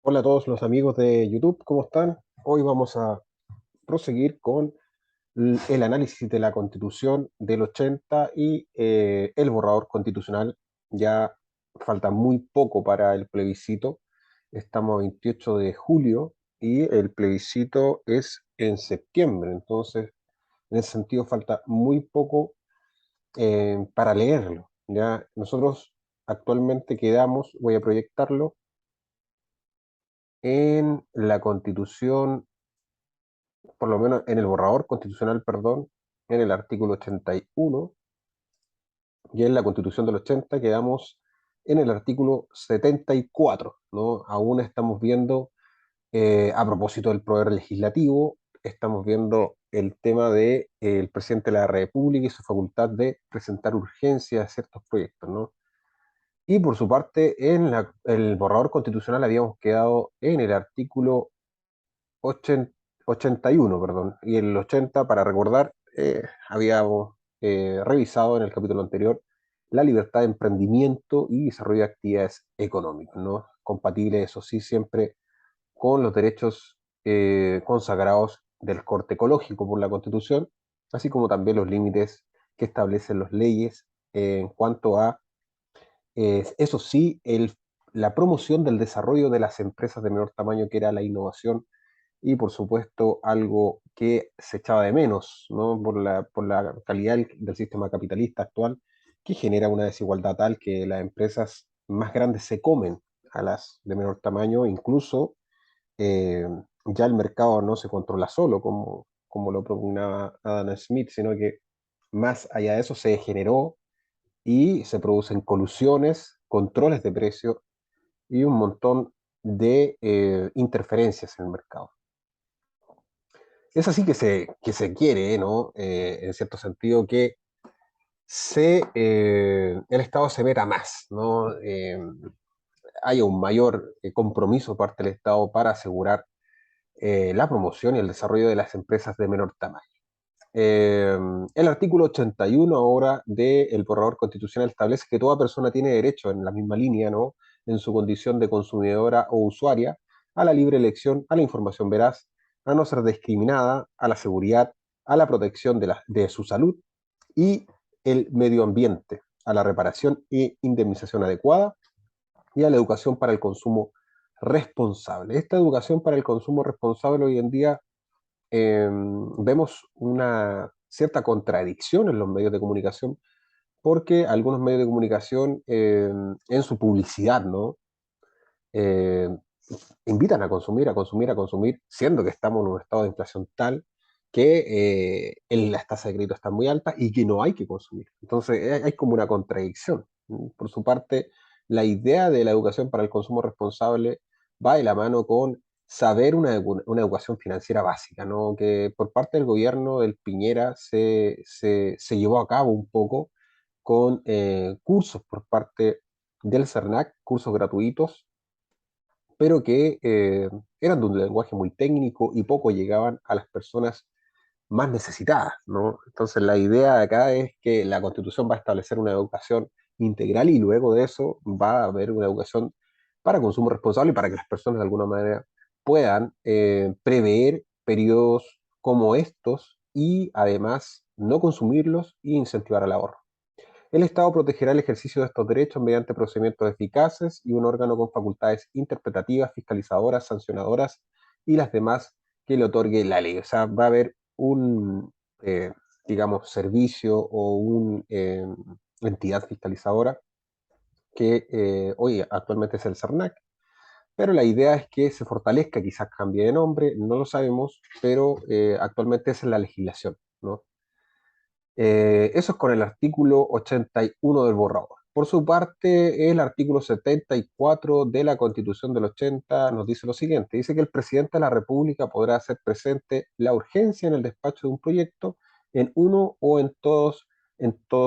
Hola a todos los amigos de YouTube, ¿cómo están? Hoy vamos a proseguir con el análisis de la Constitución del 80 y el borrador constitucional. Ya falta muy poco para el plebiscito. Estamos a 28 de julio y el plebiscito es en septiembre. Entonces, en ese sentido, falta muy poco para leerlo. Ya nosotros actualmente quedamos, voy a proyectarlo, en la Constitución, por lo menos en el borrador constitucional, perdón, en el artículo 81, y en la Constitución del 80 quedamos en el artículo 74, ¿no? Aún estamos viendo, a propósito del poder legislativo, estamos viendo el tema de, el presidente de la República y su facultad de presentar urgencias a ciertos proyectos, ¿no? Y por su parte, en el borrador constitucional habíamos quedado en el artículo 80 81, perdón, y el 80, para recordar, habíamos revisado en el capítulo anterior la libertad de emprendimiento y desarrollo de actividades económicas, ¿no? Compatible, eso sí, siempre con los derechos consagrados del corte ecológico por la Constitución, así como también los límites que establecen las leyes en cuanto a, eso sí, la promoción del desarrollo de las empresas de menor tamaño, que era la innovación y por supuesto algo que se echaba de menos, ¿no? Por la calidad del sistema capitalista actual, que genera una desigualdad tal que las empresas más grandes se comen a las de menor tamaño. Incluso eh, ya el mercado no se controla solo, como lo propugnaba Adam Smith, sino que más allá de eso se generó y se producen colusiones, controles de precio y un montón de interferencias en el mercado. Es así que se quiere, ¿no? En cierto sentido, que el Estado se meta más, ¿no? Haya un mayor compromiso por parte del Estado para asegurar la promoción y el desarrollo de las empresas de menor tamaño. Eh, el artículo 81 ahora del borrador constitucional establece que toda persona tiene derecho, en la misma línea, ¿no? En su condición de consumidora o usuaria, a la libre elección, a la información veraz, a no ser discriminada, a la seguridad, a la protección de su salud y el medio ambiente, a la reparación e indemnización adecuada y a la educación para el consumo responsable. Esta educación para el consumo responsable hoy en día vemos una cierta contradicción en los medios de comunicación, porque algunos medios de comunicación, en su publicidad, ¿no? Eh, Invitan a consumir, a consumir, a consumir, siendo que estamos en un estado de inflación tal que las tasas de crédito están muy altas y que no hay que consumir. Entonces hay como una contradicción. Por su parte, la idea de la educación para el consumo responsable va de la mano con saber una educación financiera básica, ¿no? Que por parte del gobierno del Piñera se llevó a cabo un poco con cursos por parte del CERNAC, cursos gratuitos, pero que eran de un lenguaje muy técnico y poco llegaban a las personas más necesitadas, ¿no? Entonces la idea de acá es que la Constitución va a establecer una educación integral y luego de eso va a haber una educación para consumo responsable y para que las personas de alguna manera puedan prever periodos como estos y además no consumirlos y incentivar el ahorro. El Estado protegerá el ejercicio de estos derechos mediante procedimientos eficaces y un órgano con facultades interpretativas, fiscalizadoras, sancionadoras y las demás que le otorgue la ley. O sea, va a haber un, eh, digamos, servicio o una entidad fiscalizadora que hoy actualmente es el CERNAC, pero la idea es que se fortalezca, quizás cambie de nombre, no lo sabemos, pero actualmente esa es la legislación, ¿no? Eso es con el artículo 81 del borrador. Por su parte, el artículo 74 de la Constitución del 80 nos dice lo siguiente. Dice que el presidente de la República podrá hacer presente la urgencia en el despacho de un proyecto en uno o en todos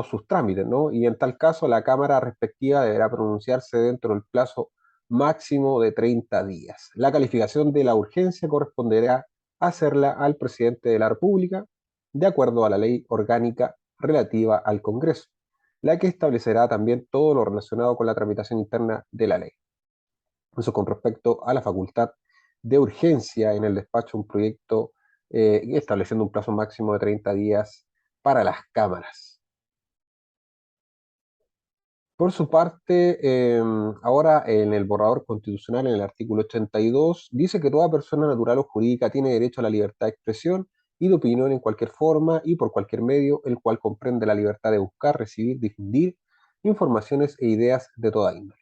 sus trámites, ¿no? Y en tal caso, la Cámara respectiva deberá pronunciarse dentro del plazo máximo de 30 días. La calificación de la urgencia corresponderá hacerla al presidente de la República de acuerdo a la ley orgánica relativa al Congreso, la que establecerá también todo lo relacionado con la tramitación interna de la ley. Eso con respecto a la facultad de urgencia en el despacho de un proyecto, estableciendo un plazo máximo de 30 días para las cámaras. Por su parte, ahora en el borrador constitucional, en el artículo 82, dice que toda persona natural o jurídica tiene derecho a la libertad de expresión y de opinión en cualquier forma y por cualquier medio, el cual comprende la libertad de buscar, recibir, difundir informaciones e ideas de toda índole.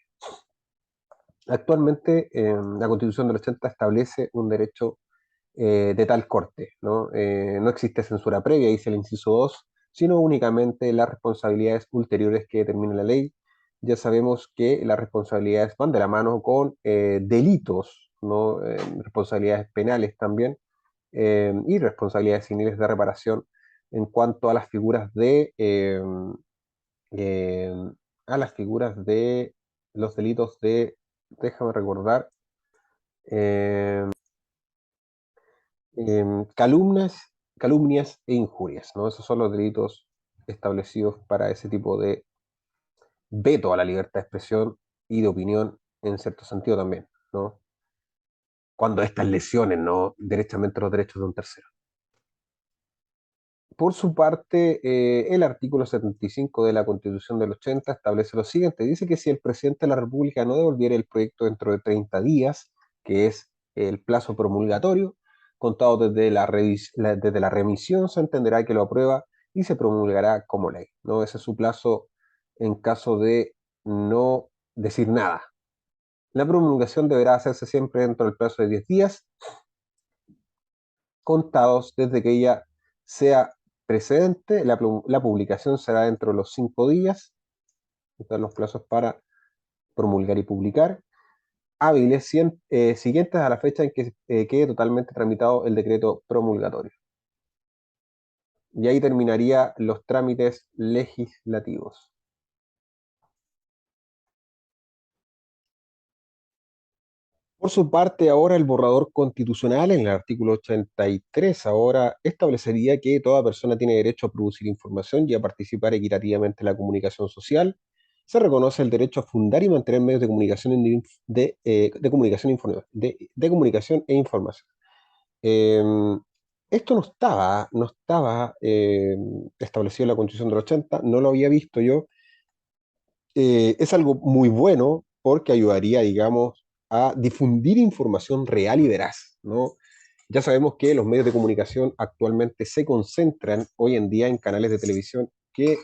Actualmente, la Constitución del 80 establece un derecho de tal corte, ¿no? No existe censura previa, dice el inciso 2, sino únicamente las responsabilidades ulteriores que determina la ley. Ya sabemos que las responsabilidades van de la mano con delitos, ¿no? Responsabilidades penales también, y responsabilidades civiles de reparación en cuanto a las figuras eh, de los delitos de, déjame recordar, eh, calumnias, calumnias e injurias, ¿no? Esos son los delitos establecidos para ese tipo de veto a la libertad de expresión y de opinión en cierto sentido también, ¿no? Cuando estas lesiones, ¿no? Derechamente los derechos de un tercero. Por su parte, el artículo 75 de la Constitución del 80 establece lo siguiente. Dice que si el presidente de la República no devolviera el proyecto dentro de 30 días, que es el plazo promulgatorio, contado desde la remisión, se entenderá que lo aprueba y se promulgará como ley, ¿no? Ese es su plazo en caso de no decir nada. La promulgación deberá hacerse siempre dentro del plazo de 10 días contados desde que ella sea precedente. La publicación será dentro de los 5 días, están los plazos para promulgar y publicar, hábiles siguientes a la fecha en que quede totalmente tramitado el decreto promulgatorio. Y ahí terminaría los trámites legislativos. Por su parte, ahora el borrador constitucional, en el artículo 83, ahora establecería que toda persona tiene derecho a producir información y a participar equitativamente en la comunicación social. Se reconoce el derecho a fundar y mantener medios de comunicación, de comunicación, de comunicación e información. Eh, Esto no estaba establecido en la Constitución del 80, no lo había visto yo. Es algo muy bueno porque ayudaría, digamos, a difundir información real y veraz, ¿no? Ya sabemos que los medios de comunicación actualmente se concentran hoy en día en canales de televisión que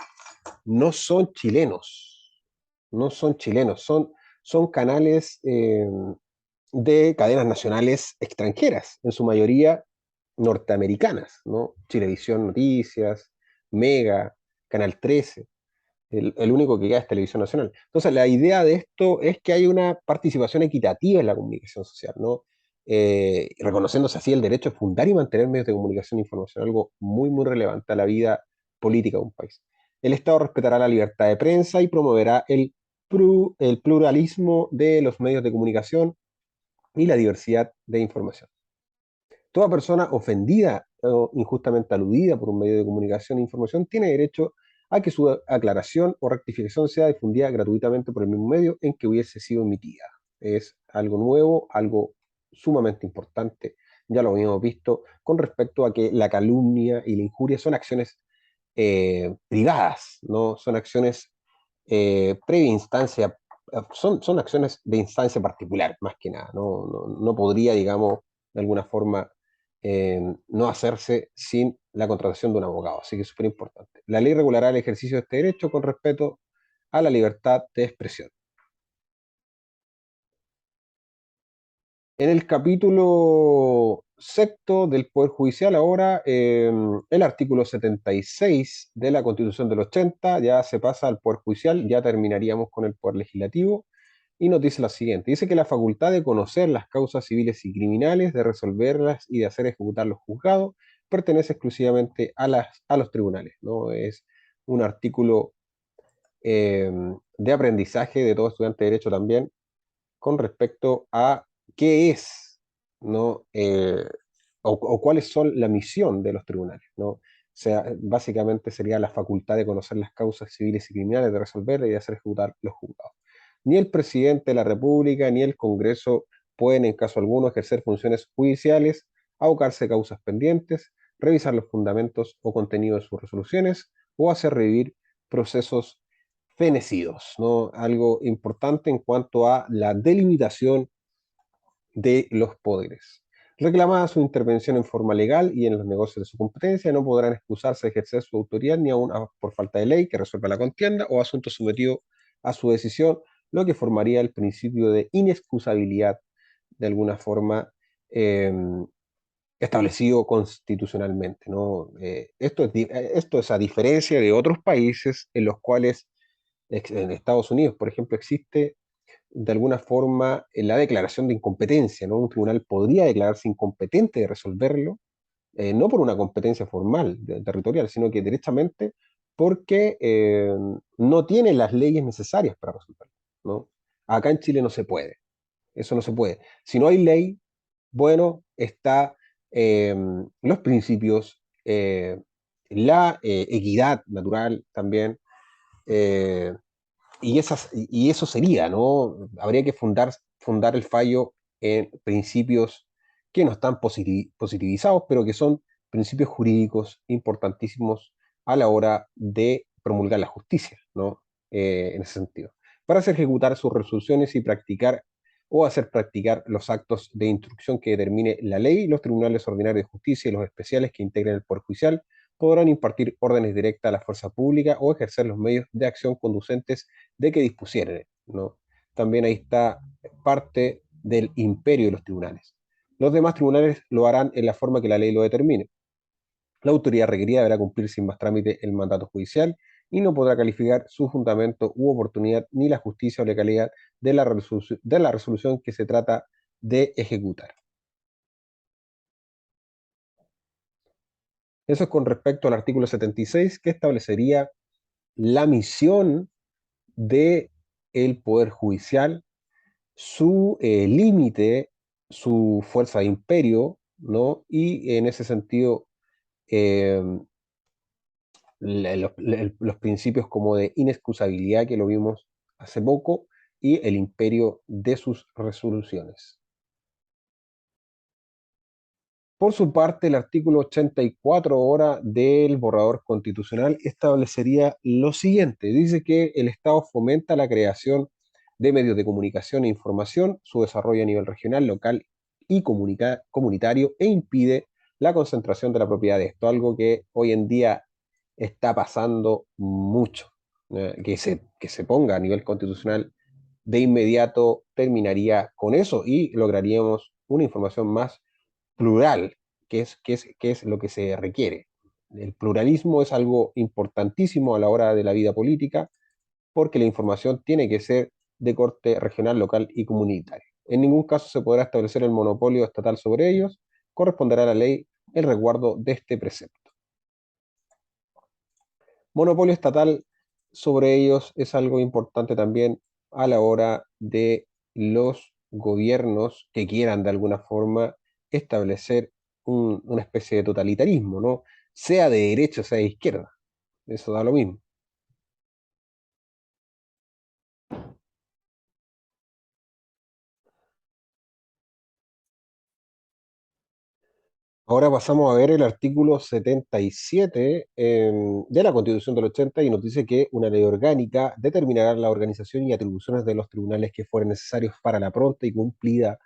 no son chilenos, no son chilenos, son canales de cadenas nacionales extranjeras, en su mayoría norteamericanas, ¿no? Chilevisión Noticias, Mega, Canal 13. El único que queda es Televisión Nacional. Entonces, la idea de esto es que hay una participación equitativa en la comunicación social, ¿no? Reconociéndose así el derecho a fundar y mantener medios de comunicación e información, algo muy, muy relevante a la vida política de un país. El Estado respetará la libertad de prensa y promoverá el pluralismo de los medios de comunicación y la diversidad de información. Toda persona ofendida o injustamente aludida por un medio de comunicación e información tiene derecho a que su aclaración o rectificación sea difundida gratuitamente por el mismo medio en que hubiese sido emitida. Es algo nuevo, algo sumamente importante. Ya lo habíamos visto con respecto a que la calumnia y la injuria son acciones privadas, ¿no? Son acciones previa instancia, son acciones de instancia particular, más que nada. No podría, digamos, de alguna forma no hacerse sin la contratación de un abogado. Así que es súper importante. La ley regulará el ejercicio de este derecho con respeto a la libertad de expresión. En el capítulo sexto del Poder Judicial, ahora el artículo 76 de la Constitución del 80 ya se pasa al Poder Judicial, ya terminaríamos con el Poder Legislativo, y nos dice lo siguiente, dice que la facultad de conocer las causas civiles y criminales, de resolverlas y de hacer ejecutar los juzgados, pertenece exclusivamente a los tribunales, ¿no? Es un artículo eh, de aprendizaje de todo estudiante de Derecho también, con respecto a qué es, ¿no? O cuáles son la misión de los tribunales, ¿no? O sea, básicamente sería la facultad de conocer las causas civiles y criminales, de resolver y de hacer ejecutar los juzgados. Ni el presidente de la República ni el Congreso pueden, en caso alguno, ejercer funciones judiciales, abocarse a causas pendientes, revisar los fundamentos o contenido de sus resoluciones o hacer revivir procesos fenecidos, ¿no? Algo importante en cuanto a la delimitación de los poderes. Reclamada su intervención en forma legal y en los negocios de su competencia, no podrán excusarse de ejercer su autoridad ni aun por falta de ley que resuelva la contienda o asunto sometido a su decisión, lo que formaría el principio de inexcusabilidad de alguna forma eh, establecido constitucionalmente, ¿no? Esto es a diferencia de otros países en los cuales, en Estados Unidos, por ejemplo, existe de alguna forma la declaración de incompetencia, ¿no? Un tribunal podría declararse incompetente de resolverlo, no por una competencia formal, territorial, sino que directamente porque no tiene las leyes necesarias para resolverlo, ¿no? Acá en Chile no se puede, eso no se puede. Si no hay ley, bueno, está los principios, la equidad natural también, eh, y eso sería, ¿no? Habría que fundar el fallo en principios que no están positivizados, pero que son principios jurídicos importantísimos a la hora de promulgar la justicia, ¿no? En ese sentido. Para hacer ejecutar sus resoluciones y practicar o hacer practicar los actos de instrucción que determine la ley, los tribunales ordinarios de justicia y los especiales que integren el Poder Judicial podrán impartir órdenes directas a la fuerza pública o ejercer los medios de acción conducentes de que dispusieren, ¿no? También ahí está parte del imperio de los tribunales. Los demás tribunales lo harán en la forma que la ley lo determine. La autoridad requerida deberá cumplir sin más trámite el mandato judicial y no podrá calificar su fundamento u oportunidad ni la justicia o legalidad de la resolución que se trata de ejecutar. Eso es con respecto al artículo 76, que establecería la misión del Poder Judicial, su límite, su fuerza de imperio, ¿no? Y en ese sentido, eh, los principios como de inexcusabilidad que lo vimos hace poco y el imperio de sus resoluciones. Por su parte, el artículo 84 ahora del borrador constitucional establecería lo siguiente. Dice que el Estado fomenta la creación de medios de comunicación e información, su desarrollo a nivel regional, local y comunitario e impide la concentración de la propiedad de esto, algo que hoy en día está pasando mucho. Que se ponga a nivel constitucional de inmediato terminaría con eso y lograríamos una información más plural, que es lo que se requiere. El pluralismo es algo importantísimo a la hora de la vida política porque la información tiene que ser de corte regional, local y comunitario. En ningún caso se podrá establecer el monopolio estatal sobre ellos, corresponderá a la ley el resguardo de este precepto. Monopolio estatal sobre ellos es algo importante también a la hora de los gobiernos que quieran de alguna forma establecer una especie de totalitarismo, ¿no? Sea de derecha, sea de izquierda. Eso da lo mismo. Ahora pasamos a ver el artículo 77 de la Constitución del 80 y nos dice que una ley orgánica determinará la organización y atribuciones de los tribunales que fueren necesarios para la pronta y cumplida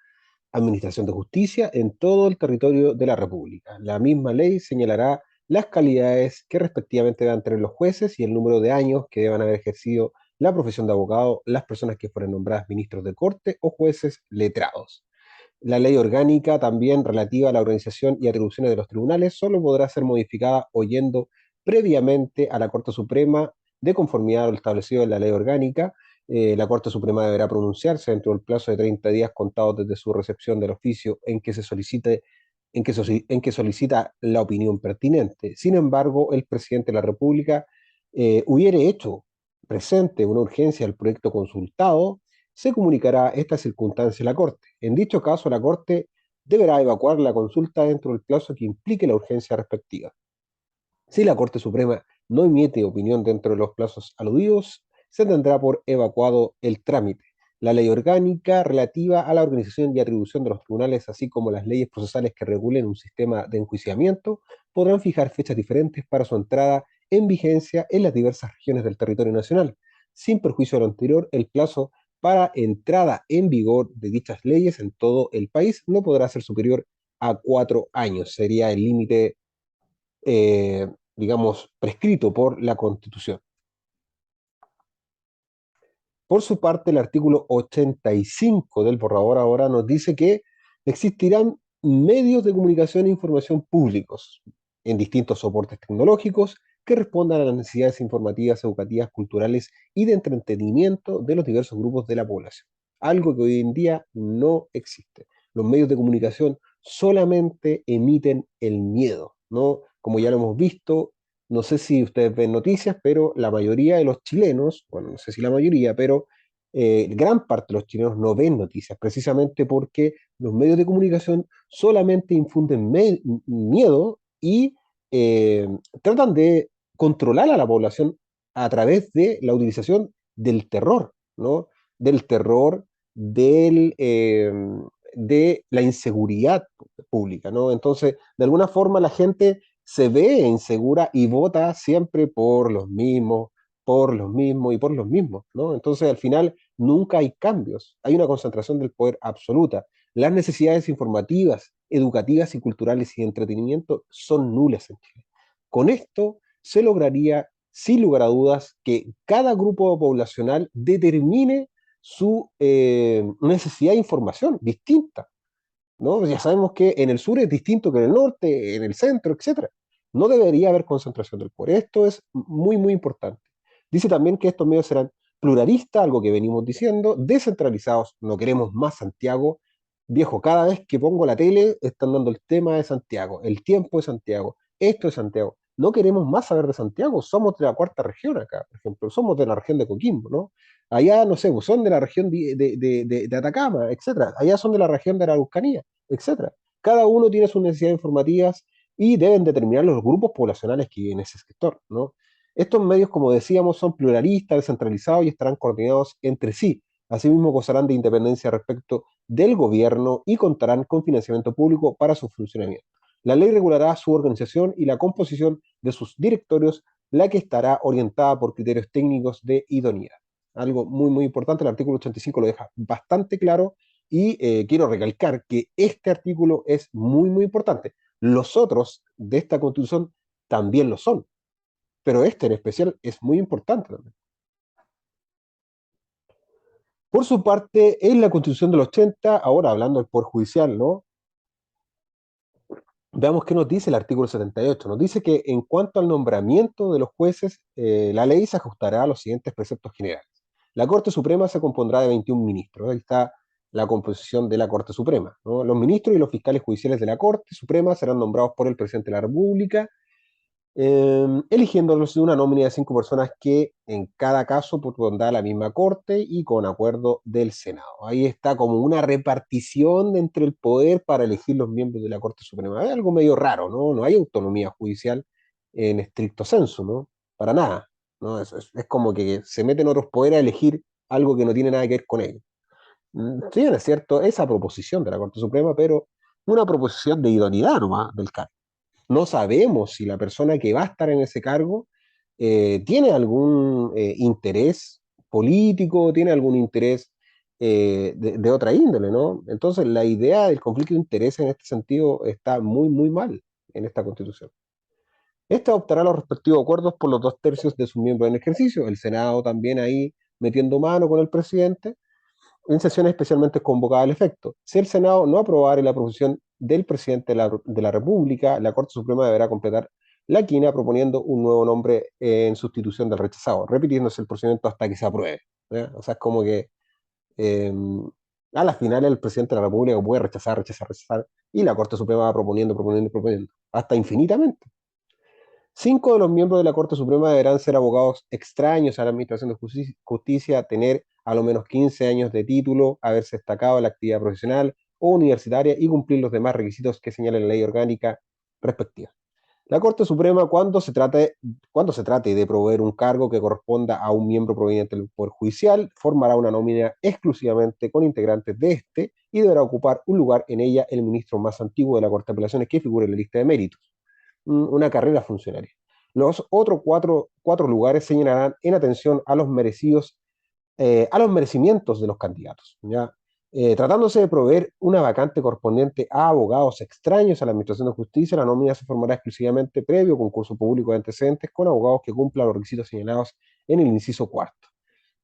administración de justicia en todo el territorio de la República. La misma ley señalará las calidades que respectivamente deben tener los jueces y el número de años que deban haber ejercido la profesión de abogado las personas que fueron nombradas ministros de corte o jueces letrados. La ley orgánica, también relativa a la organización y atribuciones de los tribunales, solo podrá ser modificada oyendo previamente a la Corte Suprema de conformidad a lo establecido en la ley orgánica. La Corte Suprema deberá pronunciarse dentro del plazo de 30 días contados desde su recepción del oficio en que se solicite en que solicita la opinión pertinente. Sin embargo, el presidente de la República hubiere hecho presente una urgencia al proyecto consultado, se comunicará esta circunstancia a la Corte. En dicho caso, la Corte deberá evacuar la consulta dentro del plazo que implique la urgencia respectiva. Si la Corte Suprema no emite opinión dentro de los plazos aludidos, se tendrá por evacuado el trámite. La ley orgánica relativa a la organización y atribución de los tribunales, así como las leyes procesales que regulen un sistema de enjuiciamiento, podrán fijar fechas diferentes para su entrada en vigencia en las diversas regiones del territorio nacional. Sin perjuicio de lo anterior, el plazo para entrada en vigor de dichas leyes en todo el país no podrá ser superior a 4 años. Sería el límite, eh, digamos, prescrito por la Constitución. Por su parte, el artículo 85 del borrador ahora nos dice que existirán medios de comunicación e información públicos en distintos soportes tecnológicos que respondan a las necesidades informativas, educativas, culturales y de entretenimiento de los diversos grupos de la población. Algo que hoy en día no existe. Los medios de comunicación solamente emiten el miedo, ¿no? Como ya lo hemos visto, no sé si ustedes ven noticias, pero la mayoría de los chilenos, bueno, no sé si la mayoría, pero gran parte de los chilenos no ven noticias, precisamente porque los medios de comunicación solamente infunden miedo y eh, tratan de controlar a la población a través de la utilización del terror, ¿no? Del terror, de la inseguridad pública, ¿no? Entonces, de alguna forma la gente se ve insegura y vota siempre por los mismos y por los mismos, ¿no? Entonces, al final, nunca hay cambios, hay una concentración del poder absoluta. Las necesidades informativas, educativas y culturales y de entretenimiento son nulas en Chile. Con esto se lograría, sin lugar a dudas, que cada grupo poblacional determine su necesidad de información distinta, ¿no? Ya sabemos que en el sur es distinto que en el norte, en el centro, etcétera. No debería haber concentración del poder. Esto es muy, muy importante. Dice también que estos medios serán pluralistas, algo que venimos diciendo, descentralizados. No queremos más Santiago. Viejo, cada vez que pongo la tele están dando el tema de Santiago, el tiempo de Santiago, esto de Santiago. No queremos más saber de Santiago. Somos de la cuarta región acá, por ejemplo. Somos de la región de Coquimbo, ¿no? Allá, no sé, pues son de la región de Atacama, etcétera. Allá son de la región de la Araucanía, etcétera. Cada uno tiene sus necesidades informativas y deben determinar los grupos poblacionales que viven en ese sector, ¿no? Estos medios, como decíamos, son pluralistas, descentralizados y estarán coordinados entre sí. Asimismo, gozarán de independencia respecto del gobierno y contarán con financiamiento público para su funcionamiento. La ley regulará su organización y la composición de sus directorios, la que estará orientada por criterios técnicos de idoneidad. Algo muy, muy importante, el artículo 85 lo deja bastante claro y quiero recalcar que este artículo es muy, muy importante. Los otros de esta constitución también lo son, pero este en especial es muy importante también. Por su parte, en la constitución del 80, ahora hablando del Poder Judicial, ¿no? Veamos qué nos dice el artículo 78. Nos dice que en cuanto al nombramiento de los jueces, la ley se ajustará a los siguientes preceptos generales. La Corte Suprema se compondrá de 21 ministros. Ahí está la composición de la Corte Suprema, ¿no? Los ministros y los fiscales judiciales de la Corte Suprema serán nombrados por el presidente de la República, eligiéndolos de una nómina de 5 personas que en cada caso pondrá la misma corte y con acuerdo del Senado. Ahí está como una repartición entre el poder para elegir los miembros de la Corte Suprema. Es algo medio raro, ¿no? No hay autonomía judicial en estricto senso, ¿no? Para nada, ¿no? Es como que se meten otros poderes a elegir algo que no tiene nada que ver con ellos. Sí, bien, es cierto, esa proposición de la Corte Suprema, pero una proposición de idoneidad nomás del cargo. No sabemos si la persona que va a estar en ese cargo tiene algún interés político, tiene algún interés de otra índole, ¿no? Entonces, la idea del conflicto de interés en este sentido está muy, muy mal en esta Constitución. Esta adoptará los respectivos acuerdos por los 2/3 de sus miembros en ejercicio, el Senado también ahí metiendo mano con el presidente, en sesiones especialmente convocadas al efecto. Si el Senado no aprobare la proposición del presidente de la República, la Corte Suprema deberá completar la quina proponiendo un nuevo nombre en sustitución del rechazado, repitiéndose el procedimiento hasta que se apruebe, ¿ya? O sea, es como que eh, a las finales el presidente de la República puede rechazar, rechazar, rechazar, y la Corte Suprema va proponiendo, proponiendo, proponiendo, hasta infinitamente. 5 de los miembros de la Corte Suprema deberán ser abogados extraños a la Administración de Justicia, tener a lo menos 15 años de título, haberse destacado en la actividad profesional o universitaria y cumplir los demás requisitos que señala la ley orgánica respectiva. La Corte Suprema, cuando se trate de proveer un cargo que corresponda a un miembro proveniente del Poder Judicial, formará una nómina exclusivamente con integrantes de este y deberá ocupar un lugar en ella el ministro más antiguo de la Corte de Apelaciones que figure en la lista de méritos, una carrera funcionaria. Los otros cuatro lugares señalarán en atención a los a los merecimientos de los candidatos, ¿ya? Tratándose de proveer una vacante correspondiente a abogados extraños a la Administración de Justicia, la nómina se formará exclusivamente previo concurso público de antecedentes con abogados que cumplan los requisitos señalados en el inciso cuarto.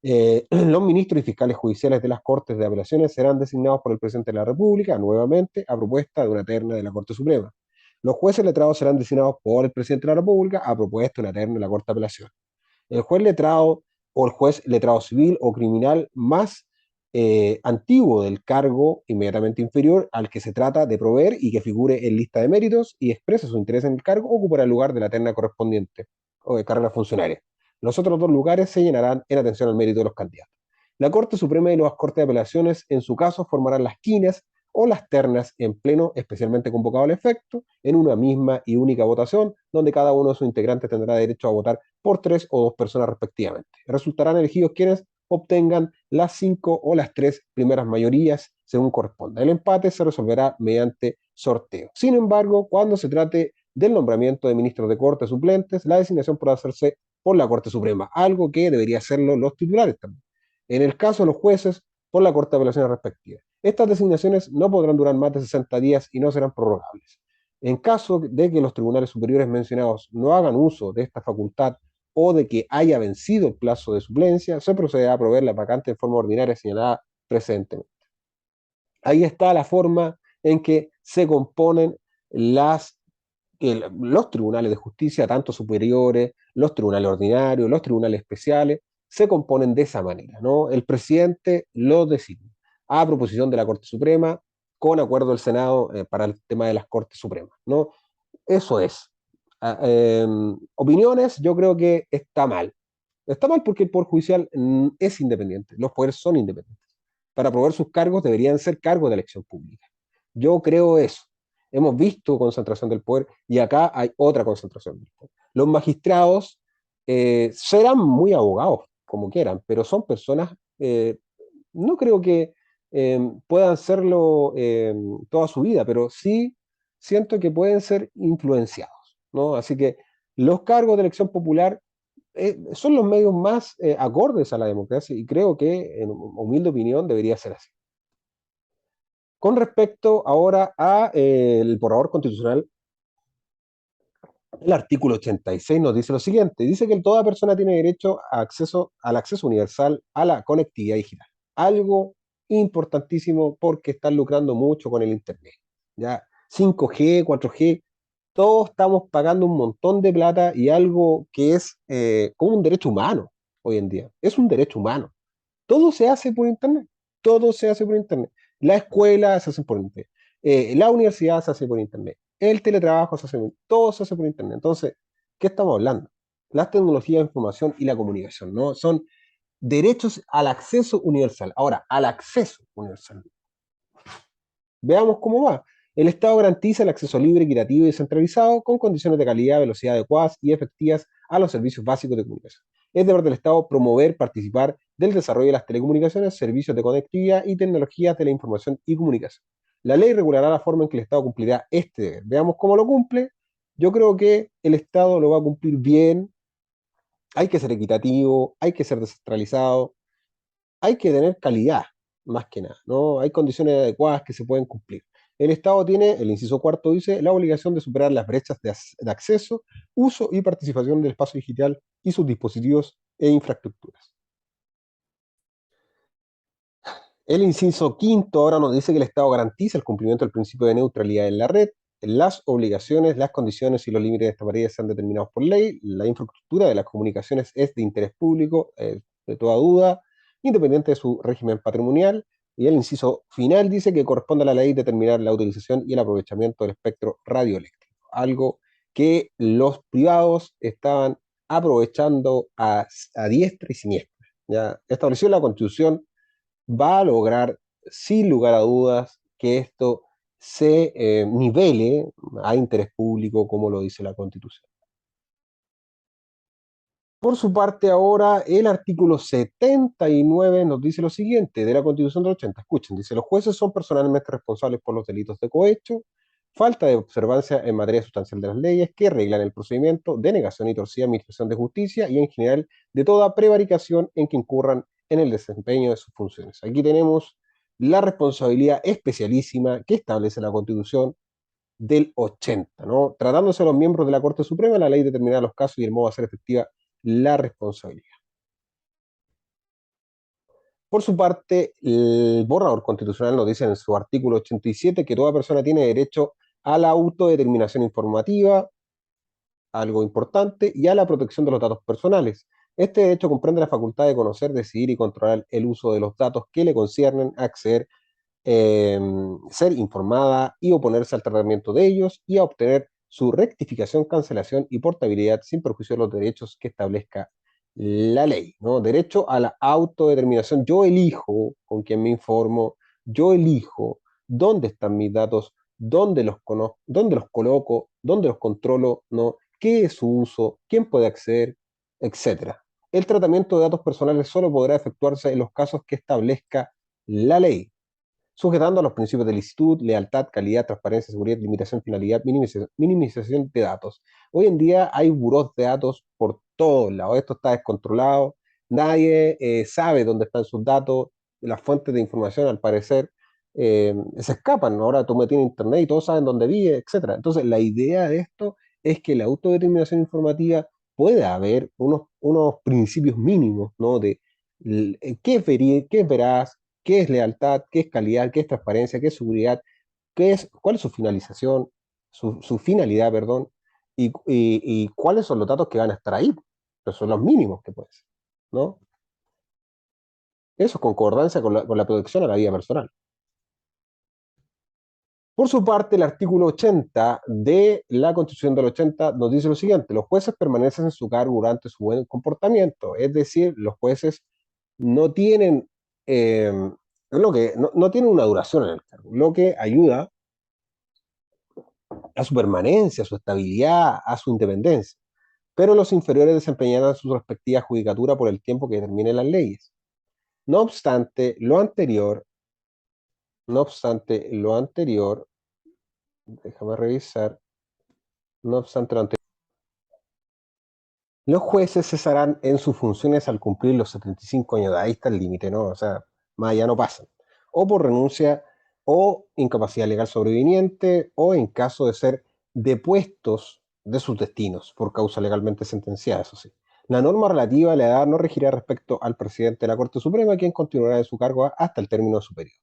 Los ministros y fiscales judiciales de las Cortes de Apelaciones serán designados por el presidente de la República, nuevamente a propuesta de una terna de la Corte Suprema. Los jueces letrados serán designados por el presidente de la República a propuesta de una terna de la Corte de Apelaciones. El juez letrado o el juez letrado civil o criminal más antiguo del cargo inmediatamente inferior al que se trata de proveer y que figure en lista de méritos y exprese su interés en el cargo, ocupará el lugar de la terna correspondiente o de carrera funcionaria. Los otros dos lugares se llenarán en atención al mérito de los candidatos. La Corte Suprema y las Cortes de Apelaciones, en su caso, formarán las quines o las ternas en pleno, especialmente convocado al efecto, en una misma y única votación, donde cada uno de sus integrantes tendrá derecho a votar por 3 o 2 personas respectivamente. Resultarán elegidos quienes obtengan las 5 o las 3 primeras mayorías según corresponda. El empate se resolverá mediante sorteo. Sin embargo, cuando se trate del nombramiento de ministros de corte suplentes, la designación podrá hacerse por la Corte Suprema, algo que debería hacerlo los titulares también. En el caso de los jueces, por la Corte de Apelaciones respectiva. Estas designaciones no podrán durar más de 60 días y no serán prorrogables. En caso de que los tribunales superiores mencionados no hagan uso de esta facultad o de que haya vencido el plazo de suplencia, se procederá a proveer la vacante en forma ordinaria señalada precedentemente. Ahí está la forma en que se componen los tribunales de justicia, tanto superiores, los tribunales ordinarios, los tribunales especiales, se componen de esa manera, ¿no? El presidente lo designa a proposición de la Corte Suprema, con acuerdo del Senado para el tema de las Cortes Supremas, ¿no? Eso es. Opiniones, yo creo que está mal. Está mal porque el Poder Judicial es independiente, los poderes son independientes. Para proveer sus cargos deberían ser cargos de elección pública. Yo creo eso. Hemos visto concentración del poder y acá hay otra concentración del poder. Los magistrados serán muy abogados, como quieran, pero son personas, no creo que puedan serlo toda su vida, pero sí siento que pueden ser influenciados, ¿no? Así que los cargos de elección popular son los medios más acordes a la democracia y creo que, en humilde opinión, debería ser así. Con respecto ahora a el borrador constitucional, el artículo 86 nos dice lo siguiente, dice que toda persona tiene derecho al acceso universal a la conectividad digital, algo importantísimo porque están lucrando mucho con el Internet. Ya 5G, 4G, todos estamos pagando un montón de plata y algo que es como un derecho humano hoy en día, es un derecho humano. Todo se hace por Internet. Todo se hace por Internet. La escuela se hace por Internet. La universidad se hace por Internet. El teletrabajo se hace por Internet. Todo se hace por Internet. Entonces, ¿qué estamos hablando? Las tecnologías de información y la comunicación, ¿no? Son derechos al acceso universal. Ahora, al acceso universal. Veamos cómo va. El Estado garantiza el acceso libre, equitativo y descentralizado con condiciones de calidad, velocidad adecuadas y efectivas a los servicios básicos de comunicación. Es deber del Estado promover, participar del desarrollo de las telecomunicaciones, servicios de conectividad y tecnologías de la información y comunicación. La ley regulará la forma en que el Estado cumplirá este deber. Veamos cómo lo cumple. Yo creo que el Estado lo va a cumplir bien. Hay que ser equitativo, hay que ser descentralizado, hay que tener calidad, más que nada, ¿no? Hay condiciones adecuadas que se pueden cumplir. El Estado tiene, el inciso cuarto dice, la obligación de superar las brechas de acceso, uso y participación del espacio digital y sus dispositivos e infraestructuras. El inciso quinto ahora nos dice que el Estado garantiza el cumplimiento del principio de neutralidad en la red. Las obligaciones, las condiciones y los límites de esta materia sean determinados por ley. La infraestructura de las comunicaciones es de interés público, de toda duda, independiente de su régimen patrimonial. Y el inciso final dice que corresponde a la ley determinar la utilización y el aprovechamiento del espectro radioeléctrico, algo que los privados estaban aprovechando a diestra y siniestra. Ya estableció la Constitución va a lograr, sin lugar a dudas, que esto se nivele a interés público, como lo dice la Constitución. Por su parte, ahora el artículo 79 nos dice lo siguiente de la Constitución del 80. Escuchen, dice, los jueces son personalmente responsables por los delitos de cohecho, falta de observancia en materia sustancial de las leyes que reglan el procedimiento, denegación y torcida administración de justicia y en general de toda prevaricación en que incurran en el desempeño de sus funciones. Aquí tenemos la responsabilidad especialísima que establece la Constitución del 80, ¿no? Tratándose de los miembros de la Corte Suprema, la ley determinará los casos y el modo de hacer efectiva la responsabilidad. Por su parte, el borrador constitucional nos dice en su artículo 87 que toda persona tiene derecho a la autodeterminación informativa, algo importante, y a la protección de los datos personales. Este derecho comprende la facultad de conocer, decidir y controlar el uso de los datos que le conciernen, acceder, ser informada y oponerse al tratamiento de ellos y a obtener su rectificación, cancelación y portabilidad sin perjuicio de los derechos que establezca la ley, ¿no? Derecho a la autodeterminación. Yo elijo con quién me informo, yo elijo dónde están mis datos, dónde los conozco, dónde los coloco, dónde los controlo, ¿no? ¿Qué es su uso? ¿Quién puede acceder? Etcétera. El tratamiento de datos personales solo podrá efectuarse en los casos que establezca la ley, sujetando a los principios de licitud, lealtad, calidad, transparencia, seguridad, limitación, finalidad, minimización de datos. Hoy en día hay burós de datos por todos lados, esto está descontrolado, nadie sabe dónde están sus datos, las fuentes de información al parecer se escapan, ahora tú metes en internet y todos saben dónde vive, etcétera. Entonces la idea de esto es que la autodeterminación informativa pueda haber unos principios mínimos, ¿no? De qué es veraz, qué es lealtad, qué es calidad, qué es transparencia, qué es seguridad, cuál es su finalización, su finalidad, perdón, y cuáles son los datos que van a estar ahí. Esos son los mínimos que puede ser, ¿no? Eso es concordancia con la protección a la vida personal. Por su parte, el artículo 80 de la Constitución del 80 nos dice lo siguiente: los jueces permanecen en su cargo durante su buen comportamiento, es decir, los jueces no tienen, eh, no tienen una duración en el cargo, lo que ayuda a su permanencia, a su estabilidad, a su independencia. Pero los inferiores desempeñarán su respectiva judicatura por el tiempo que determinen las leyes. No obstante, lo anterior, déjame revisar, no obstante lo anterior, los jueces cesarán en sus funciones al cumplir los 75 años. Ahí está el límite, ¿no? O sea, más allá no pasan. O por renuncia o incapacidad legal sobreviniente o en caso de ser depuestos de sus destinos por causa legalmente sentenciada, eso sí. La norma relativa a la edad no regirá respecto al presidente de la Corte Suprema, quien continuará en su cargo hasta el término de su periodo.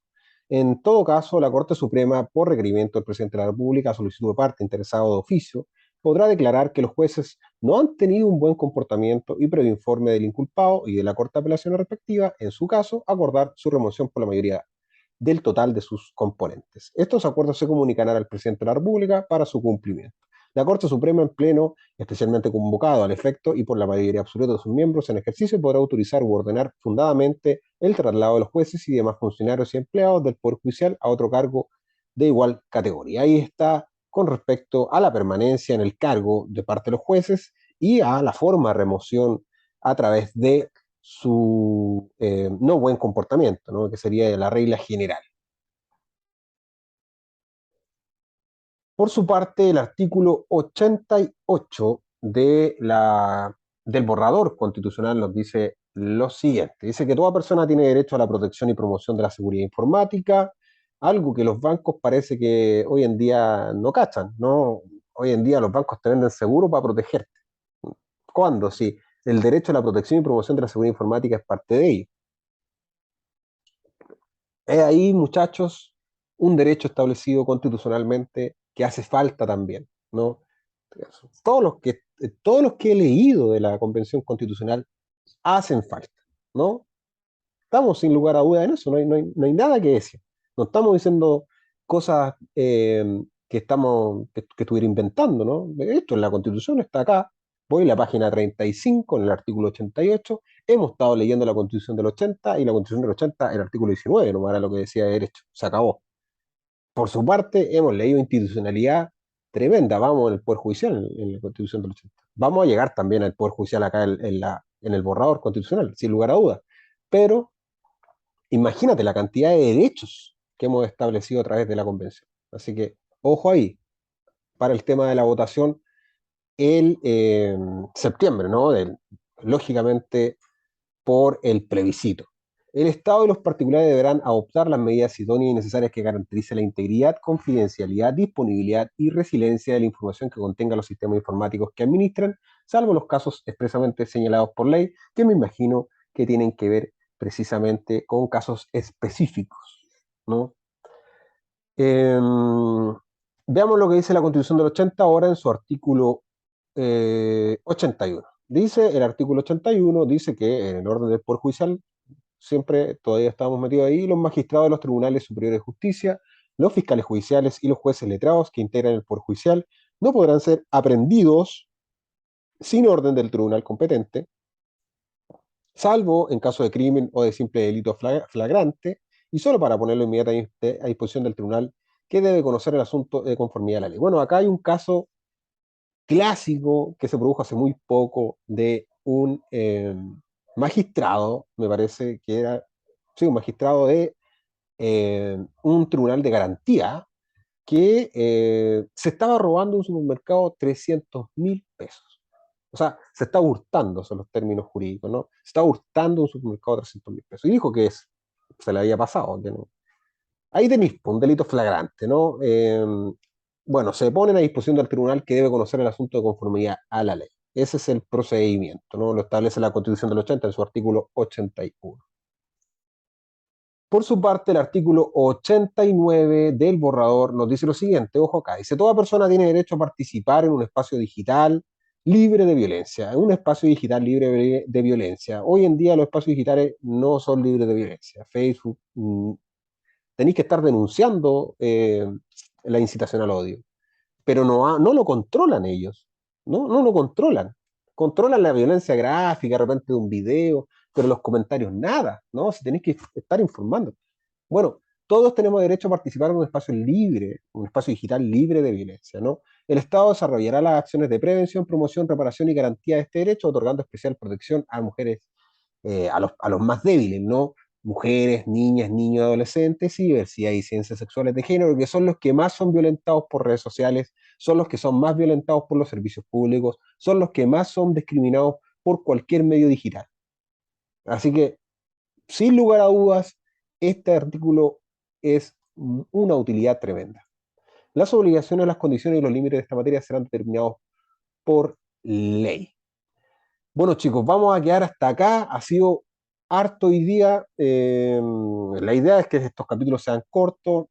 En todo caso, la Corte Suprema, por requerimiento del presidente de la República, a solicitud de parte interesado de oficio, podrá declarar que los jueces no han tenido un buen comportamiento y previo informe del inculpado y de la Corte de Apelaciones respectiva, en su caso, acordar su remoción por la mayoría del total de sus componentes. Estos acuerdos se comunicarán al presidente de la República para su cumplimiento. La Corte Suprema en pleno, especialmente convocado al efecto y por la mayoría absoluta de sus miembros en ejercicio, podrá autorizar u ordenar fundadamente el traslado de los jueces y demás funcionarios y empleados del Poder Judicial a otro cargo de igual categoría. Ahí está con respecto a la permanencia en el cargo de parte de los jueces y a la forma de remoción a través de su no buen comportamiento, ¿no? Que sería la regla general. Por su parte, el artículo 88 del borrador constitucional nos dice lo siguiente. Dice que toda persona tiene derecho a la protección y promoción de la seguridad informática, algo que los bancos parece que hoy en día no cachan, ¿no? Hoy en día los bancos te venden seguro para protegerte. ¿Cuándo? Sí, el derecho a la protección y promoción de la seguridad informática es parte de ello. Es ahí, muchachos, un derecho establecido constitucionalmente que hace falta también, ¿no? Todos los que, todos los que he leído de la Convención Constitucional hacen falta, ¿no? Estamos sin lugar a duda en eso, no hay nada que decir. No estamos diciendo cosas que estuviera inventando, ¿no? Esto en la Constitución está acá. Voy a la página 35, en el artículo 88. Hemos estado leyendo la Constitución del 80 y la Constitución del 80, el artículo 19, no era lo que decía de derecho. Se acabó. Por su parte, hemos leído institucionalidad tremenda, vamos en el Poder Judicial, en la Constitución del 80. Vamos a llegar también al Poder Judicial acá en el borrador constitucional, sin lugar a dudas. Pero imagínate la cantidad de derechos que hemos establecido a través de la Convención. Así que, ojo ahí, para el tema de la votación el septiembre, ¿no? Lógicamente por el plebiscito. El Estado y los particulares deberán adoptar las medidas idóneas y necesarias que garanticen la integridad, confidencialidad, disponibilidad y resiliencia de la información que contenga los sistemas informáticos que administran, salvo los casos expresamente señalados por ley, que me imagino que tienen que ver precisamente con casos específicos, ¿no? Eh, Veamos lo que dice la Constitución del 80 ahora en su artículo 81. Dice, el artículo 81 dice que en el orden del Poder Judicial, siempre todavía estamos metidos ahí, los magistrados de los tribunales superiores de justicia, los fiscales judiciales y los jueces letrados que integran el Poder Judicial no podrán ser aprehendidos sin orden del tribunal competente, salvo en caso de crimen o de simple delito flagrante, y solo para ponerlo inmediatamente a disposición del tribunal que debe conocer el asunto de conformidad a la ley. Bueno, acá hay un caso clásico que se produjo hace muy poco de un magistrado, me parece que era, sí, un magistrado de un tribunal de garantía que se estaba robando en un supermercado 300.000 pesos. O sea, se está hurtando, son los términos jurídicos, ¿no? Se está hurtando un supermercado 300.000 pesos. Y dijo que se le había pasado, que no. Ahí tenéis un delito flagrante, ¿no? Bueno, se ponen a disposición del tribunal que debe conocer el asunto de conformidad a la ley. Ese es el procedimiento, ¿no? Lo establece la Constitución del 80 en su artículo 81. Por su parte, el artículo 89 del borrador nos dice lo siguiente, ojo acá, dice, toda persona tiene derecho a participar en un espacio digital libre de violencia, en un espacio digital libre de violencia. Hoy en día los espacios digitales no son libres de violencia. Facebook, tenéis que estar denunciando la incitación al odio, pero no lo controlan ellos, no lo controlan. Controlan la violencia gráfica, de repente de un video, pero los comentarios nada, ¿no? Si tenéis que estar informando. Bueno, todos tenemos derecho a participar en un espacio libre, un espacio digital libre de violencia, ¿no? El Estado desarrollará las acciones de prevención, promoción, reparación y garantía de este derecho, otorgando especial protección a mujeres, a los más débiles, ¿no? Mujeres, niñas, niños, adolescentes y diversidad y ciencias sexuales de género, que son los que más son violentados por redes sociales, son los que son más violentados por los servicios públicos, son los que más son discriminados por cualquier medio digital. Así que, sin lugar a dudas, este artículo es una utilidad tremenda. Las obligaciones, las condiciones y los límites de esta materia serán determinados por ley. Bueno, chicos, vamos a quedar hasta acá. Ha sido harto hoy día. La idea es que estos capítulos sean cortos.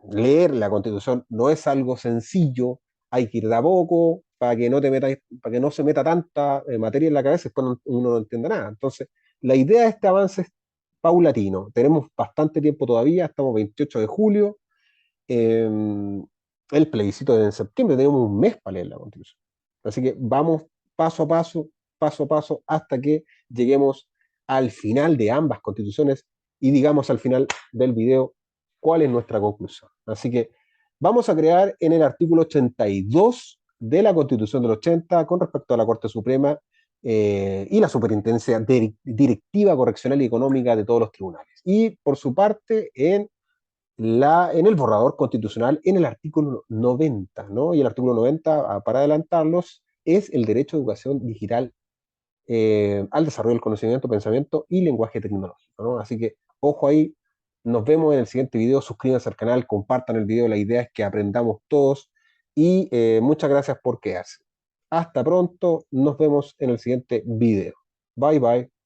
Leer la Constitución no es algo sencillo. Hay que ir de a poco para que no te metas, para que no se meta tanta materia en la cabeza y después uno no entienda nada. Entonces, la idea de este avance es paulatino. Tenemos bastante tiempo todavía. Estamos 28 de julio. Eh, el plebiscito es en septiembre. Tenemos un mes para leer la Constitución. Así que vamos paso a paso, hasta que lleguemos al final de ambas constituciones y digamos al final del video cuál es nuestra conclusión. Así que vamos a crear en el artículo 82 de la Constitución del 80 con respecto a la Corte Suprema y la Superintendencia Directiva Correccional y Económica de todos los tribunales. Y por su parte, en el borrador constitucional, en el artículo 90, ¿no? Y el artículo 90, para adelantarlos, es el derecho a educación digital al desarrollo del conocimiento, pensamiento y lenguaje tecnológico, ¿no? Así que, ojo ahí, nos vemos en el siguiente video, suscríbanse al canal, compartan el video, la idea es que aprendamos todos y muchas gracias por quedarse. Hasta pronto, nos vemos en el siguiente video. Bye bye.